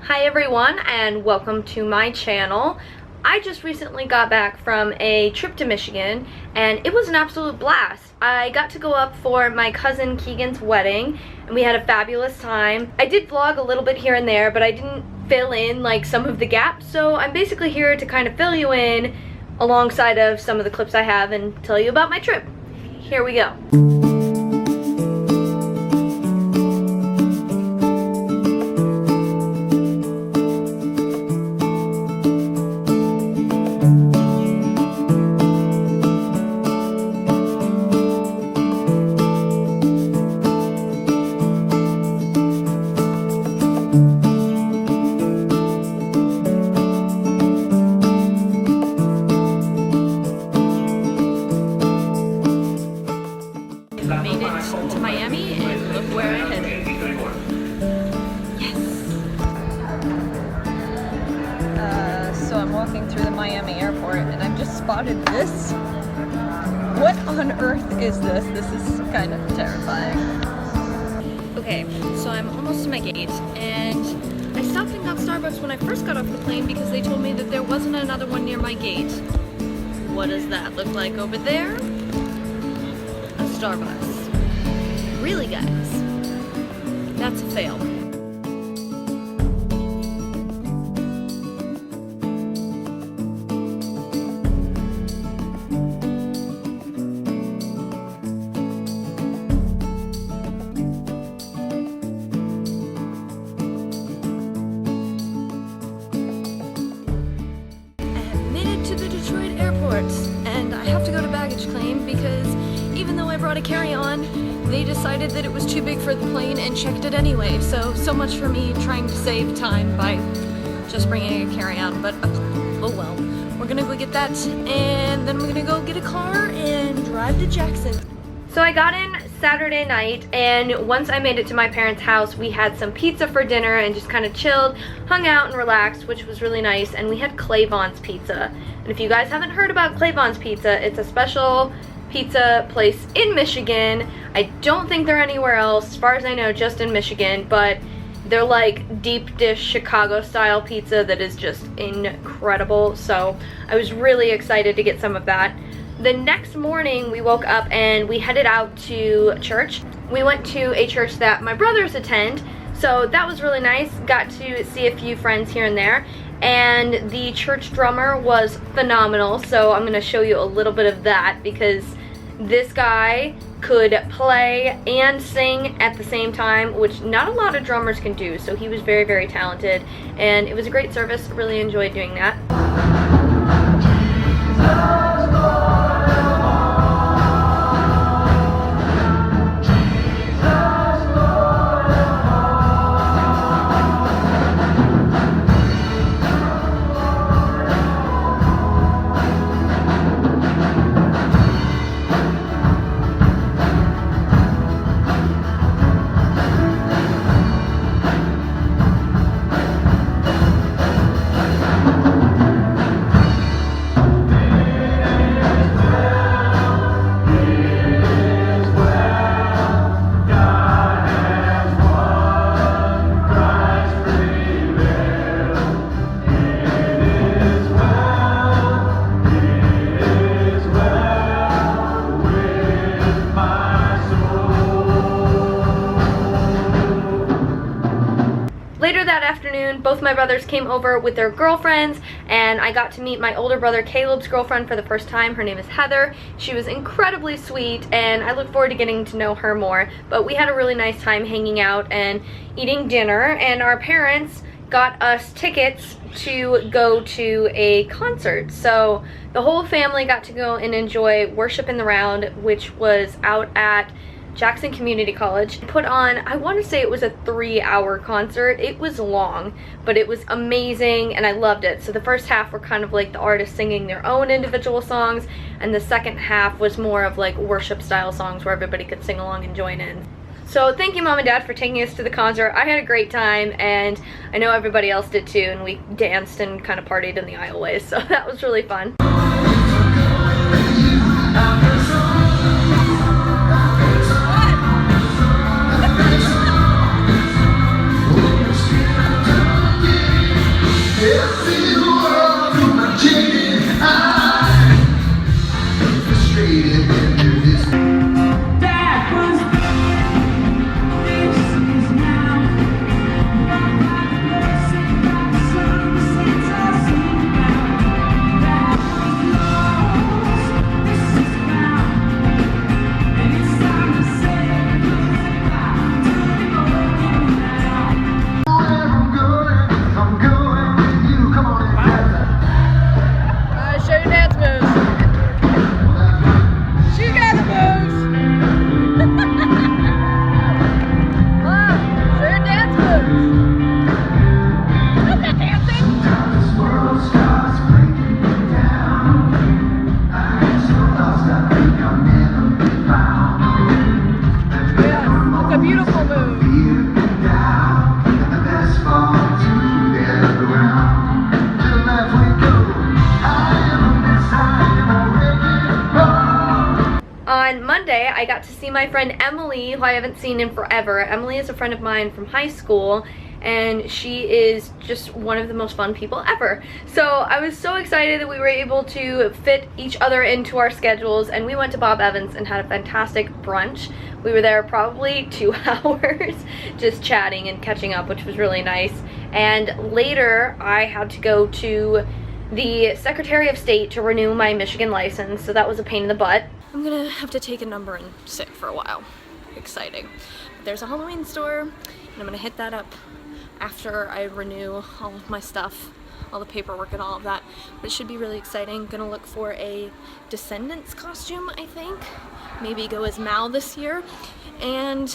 Hi everyone and welcome to my channel. I just recently got back from a trip to Michigan and it was an absolute blast. I got to go up for my cousin Keegan's wedding and we had a fabulous time. I did vlog a little bit here and there, but I didn't fill in like some of the gaps, so I'm basically here to kind of fill you in alongside of some of the clips I have and tell you about my trip. Here we go. Made it to Miami and look where I headed. Yes! So I'm walking through the Miami airport and I've just spotted this. What on earth is this? This is kind of terrifying. Okay, so I'm almost to my gate and I stopped and got Starbucks when I first got off the plane because they told me that there wasn't another one near my gate. What does that look like over there? Starbucks. Really, guys? That's a fail. To the Detroit airport, and I have to go to baggage claim because even though I brought a carry-on, they decided that it was too big for the plane and checked it anyway. So much for me trying to save time by just bringing a carry-on, but oh well. We're gonna go get that and then we're gonna go get a car and drive to Jackson. So I got in Saturday night, and once I made it to my parents' house, we had some pizza for dinner and just kind of chilled, hung out and relaxed, which was really nice. And we had Clayvon's Pizza. And if you guys haven't heard about Clayvon's Pizza, it's a special pizza place in Michigan. I don't think they're anywhere else, as far as I know, just in Michigan, but they're like deep dish Chicago style pizza that is just incredible. So I was really excited to get some of that. The next morning we woke up and we headed out to church. We went to a church that my brothers attend, so that was really nice. Got to see a few friends here and there, and the church drummer was phenomenal, so I'm going to show you a little bit of that because this guy could play and sing at the same time, which not a lot of drummers can do, so he was very, very talented, and it was a great service. Really enjoyed doing that. Later that afternoon, both my brothers came over with their girlfriends, and I got to meet my older brother Caleb's girlfriend for the first time. Her name is Heather. She was incredibly sweet, and I look forward to getting to know her more. But we had a really nice time hanging out and eating dinner, and our parents got us tickets to go to a concert. So the whole family got to go and enjoy Worship in the Round, which was out at Jackson Community College. Put on, I want to say it was a 3-hour concert. It was long, but it was amazing and I loved it. So the first half were kind of like the artists singing their own individual songs, and the second half was more of like worship style songs where everybody could sing along and join in. So thank you, Mom and Dad, for taking us to the concert. I had a great time, and I know everybody else did too, and we danced and kind of partied in the aisleways, so that was really fun. I got to see my friend Emily, who I haven't seen in forever. Emily is a friend of mine from high school, and she is just one of the most fun people ever. So I was so excited that we were able to fit each other into our schedules, and we went to Bob Evans and had a fantastic brunch. We were there probably 2 hours just chatting and catching up, which was really nice. And later I had to go to the Secretary of State to renew my Michigan license, so that was a pain in the butt. I'm gonna have to take a number and sit for a while. Exciting. There's a Halloween store, and I'm gonna hit that up after I renew all of my stuff, all the paperwork and all of that. But it should be really exciting. Gonna look for a Descendants costume, I think. Maybe go as Mal this year. And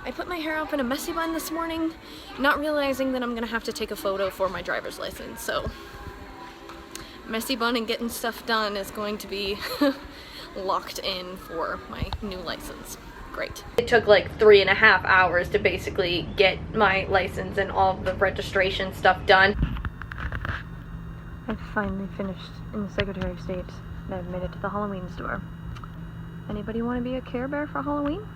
I put my hair up in a messy bun this morning, not realizing that I'm gonna have to take a photo for my driver's license. So messy bun and getting stuff done is going to be locked in for my new license. Great. It took like 3.5 hours to basically get my license and all the registration stuff done. I've finally finished in the Secretary of State, and I've made it to the Halloween store. Anybody want to be a Care Bear for Halloween?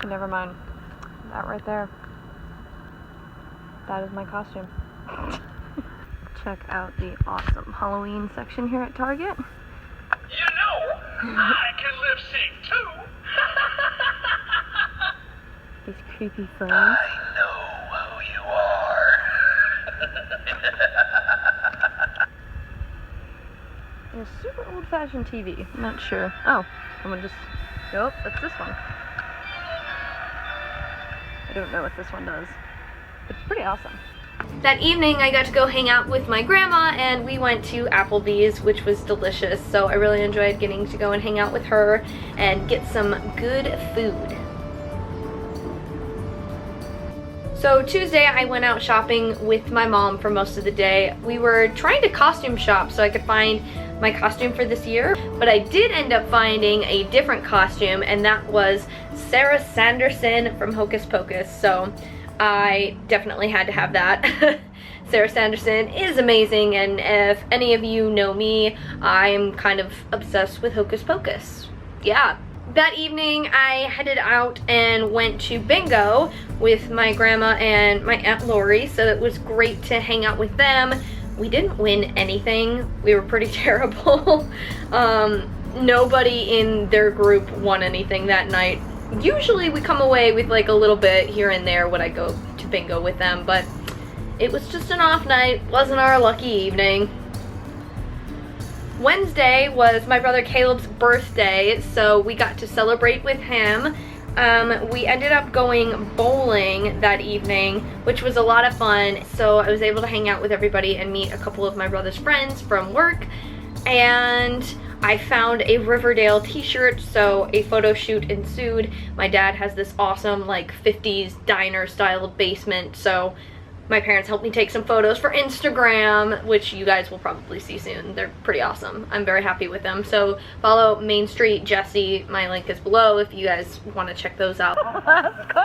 Never mind. That right there. That is my costume. Check out the awesome Halloween section here at Target. You know, I can lip sync too. These creepy friends. I know who you are. And a super old-fashioned TV. I'm not sure. Oh, someone just... Nope, that's this one. I don't know what this one does. It's pretty awesome. That evening I got to go hang out with my grandma, and we went to Applebee's, which was delicious. So I really enjoyed getting to go and hang out with her and get some good food. So Tuesday I went out shopping with my mom for most of the day. We were trying to costume shop so I could find my costume for this year, but I did end up finding a different costume, and that was Sarah Sanderson from Hocus Pocus. So I definitely had to have that. Sarah Sanderson is amazing, and if any of you know me, I'm kind of obsessed with Hocus Pocus. Yeah. That evening I headed out and went to bingo with my grandma and my Aunt Lori, so it was great to hang out with them. We didn't win anything. We were pretty terrible. Nobody in their group won anything that night. Usually we come away with like a little bit here and there when I go to bingo with them, but it was just an off night. Wasn't our lucky evening. Wednesday was my brother Caleb's birthday, so we got to celebrate with him. We ended up going bowling that evening, which was a lot of fun. So I was able to hang out with everybody and meet a couple of my brother's friends from work, and I found a Riverdale t-shirt, so a photo shoot ensued. My dad has this awesome like 50s diner style basement, so my parents helped me take some photos for Instagram, which you guys will probably see soon. They're pretty awesome. I'm very happy with them. So follow Mainstreetjessii. My link is below if you guys want to check those out. Let's go!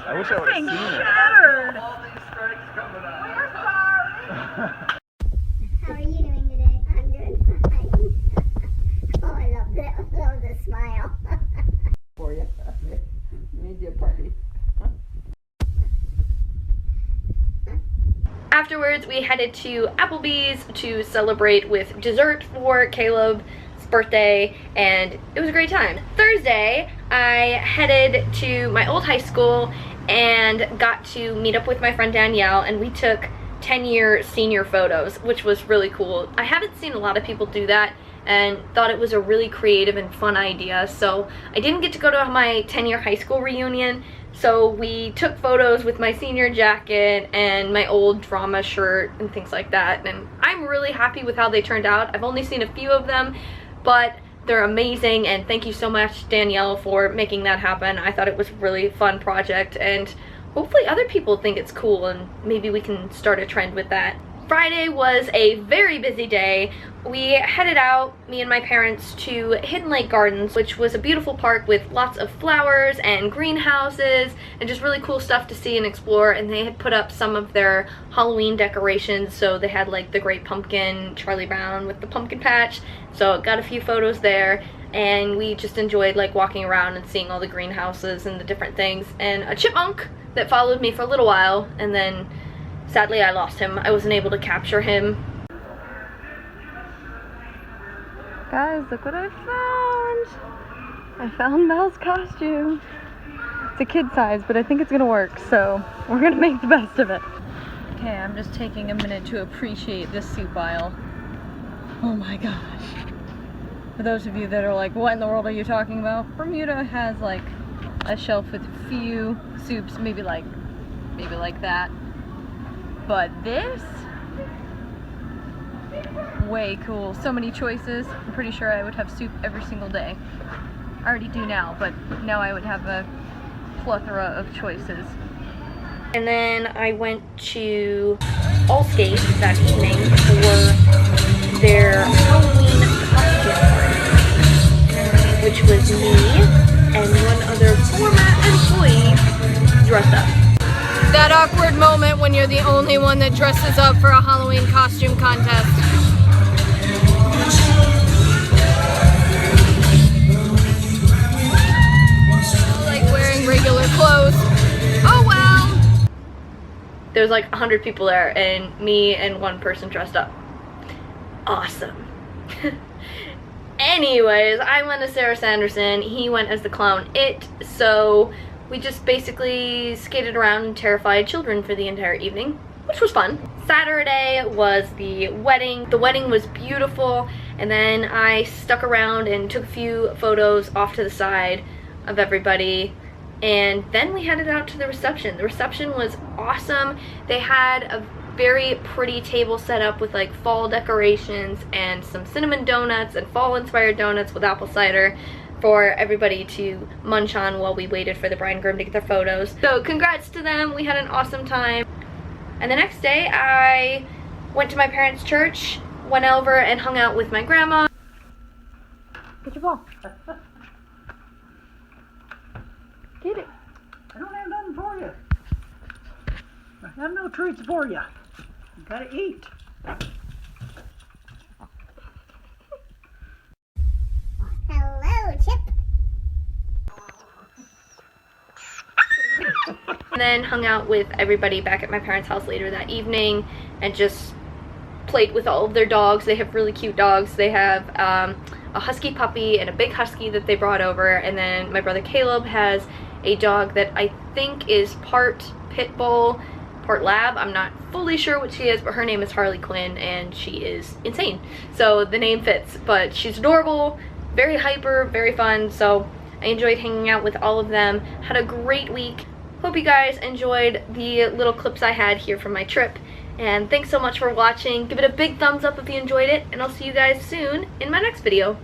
I wish I would have seen it. All these strikes coming out. We're sorry! How are you doing today? I'm doing fine. Oh, I love the smile. For you. Made you a party. Afterwards, we headed to Applebee's to celebrate with dessert for Caleb's birthday, and it was a great time. Thursday, I headed to my old high school and got to meet up with my friend Danielle, and we took 10-year senior photos, which was really cool. I haven't seen a lot of people do that, and thought it was a really creative and fun idea. So I didn't get to go to my 10-year high school reunion, so we took photos with my senior jacket and my old drama shirt and things like that, and I'm really happy with how they turned out. I've only seen a few of them, but they're amazing, and thank you so much, Danielle, for making that happen. I thought it was a really fun project, and hopefully other people think it's cool, and maybe we can start a trend with that. Friday was a very busy day. We headed out, me and my parents, to Hidden Lake Gardens, which was a beautiful park with lots of flowers and greenhouses and just really cool stuff to see and explore. And they had put up some of their Halloween decorations, so they had like the Great Pumpkin, Charlie Brown with the pumpkin patch, so got a few photos there. And we just enjoyed like walking around and seeing all the greenhouses and the different things. And a chipmunk that followed me for a little while, and then sadly I lost him. I wasn't able to capture him. Guys, look what I found! I found Mel's costume. It's a kid size, but I think it's gonna work, so we're gonna make the best of it. Okay, I'm just taking a minute to appreciate this soup aisle. Oh my gosh. For those of you that are like, what in the world are you talking about? Bermuda has like a shelf with a few soups, maybe like that. But this, way cool. So many choices. I'm pretty sure I would have soup every single day. I already do now, but now I would have a plethora of choices. And then I went to Allskate that evening for their Halloween costume party, which was me and one other former employee dressed up. That awkward moment when you're the only one that dresses up for a Halloween costume contest. Like wearing regular clothes. Oh well! There was like 100 people there and me and one person dressed up. Awesome. Anyways, I went as Sarah Sanderson, he went as the clown It, so we just basically skated around and terrified children for the entire evening, which was fun. Saturday was the wedding. The wedding was beautiful, and then I stuck around and took a few photos off to the side of everybody, and then we headed out to the reception. The reception was awesome. They had a very pretty table set up with like fall decorations and some cinnamon donuts and fall inspired donuts with apple cider for everybody to munch on while we waited for the bride and groom to get their photos. So congrats to them, we had an awesome time. And the next day I went to my parents' church, went over and hung out with my grandma. Get your ball. Get it. I don't have nothing for you. I have no treats for you. You gotta eat. Hello, Chip. And then hung out with everybody back at my parents' house later that evening and just played with all of their dogs. They have really cute dogs. They have a husky puppy and a big husky that they brought over, and then my brother Caleb has a dog that I think is part pit bull, part lab. I'm not fully sure what she is, but her name is Harley Quinn and she is insane. So the name fits, but she's adorable, very hyper, very fun. So I enjoyed hanging out with all of them. Had a great week. Hope you guys enjoyed the little clips I had here from my trip. And thanks so much for watching. Give it a big thumbs up if you enjoyed it, and I'll see you guys soon in my next video.